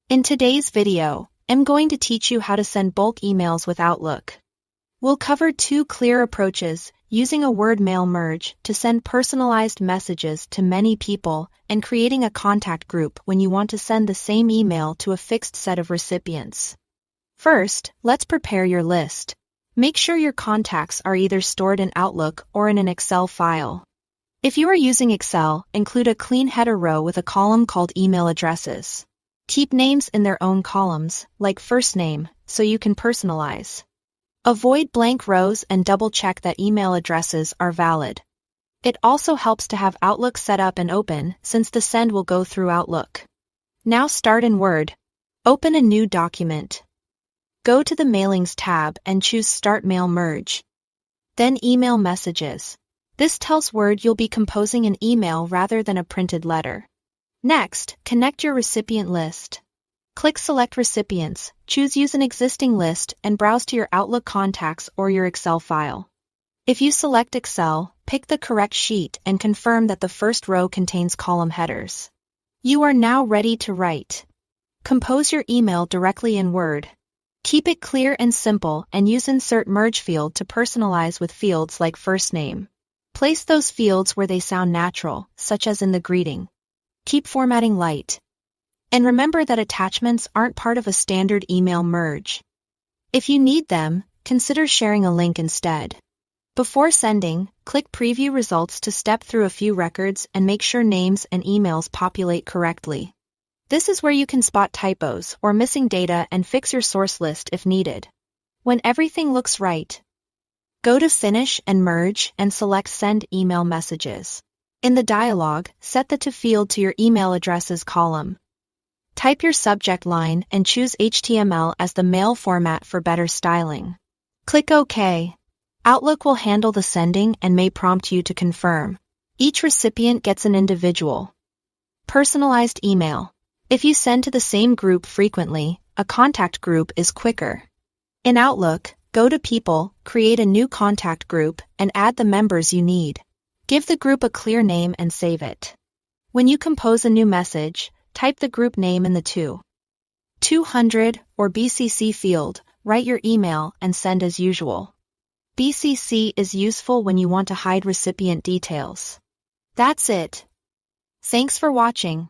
In today's video, I'm going to teach you how to send bulk emails with Outlook. We'll cover two clear approaches, using a word mail merge to send personalized messages to many people and creating a contact group when you want to send the same email to a fixed set of recipients. First, let's prepare your list. Make sure your contacts are either stored in Outlook or in an Excel file. If you are using Excel, include a clean header row with a column called email addresses. Keep names in their own columns, like first name, so you can personalize. Avoid blank rows and double-check that email addresses are valid. It also helps to have Outlook set up and open, since the send will go through Outlook. Now start in Word. Open a new document. Go to the Mailings tab and choose Start Mail Merge. Then Email Messages. This tells Word you'll be composing an email rather than a printed letter. Next, connect your recipient list. Click Select Recipients, choose Use an existing list, and browse to your Outlook contacts or your Excel file. If you select Excel, pick the correct sheet and confirm that the first row contains column headers. You are now ready to write. Compose your email directly in Word. Keep it clear and simple and use Insert Merge field to personalize with fields like first name. Place those fields where they sound natural, such as in the greeting. Keep formatting light. And remember that attachments aren't part of a standard email merge. If you need them, consider sharing a link instead. Before sending, click Preview Results to step through a few records and make sure names and emails populate correctly. This is where you can spot typos or missing data and fix your source list if needed. When everything looks right, go to Finish and Merge and select Send Email Messages. In the dialog, set the To field to your email addresses column. Type your subject line and choose HTML as the mail format for better styling. Click OK. Outlook will handle the sending and may prompt you to confirm. Each recipient gets an individual, personalized email. If you send to the same group frequently, a contact group is quicker. In Outlook, go to People, create a new contact group, and add the members you need. Give the group a clear name and save it. When you compose a new message, type the group name in the 200 or BCC field, write your email, and send as usual. BCC is useful when you want to hide recipient details. That's it. Thanks for watching.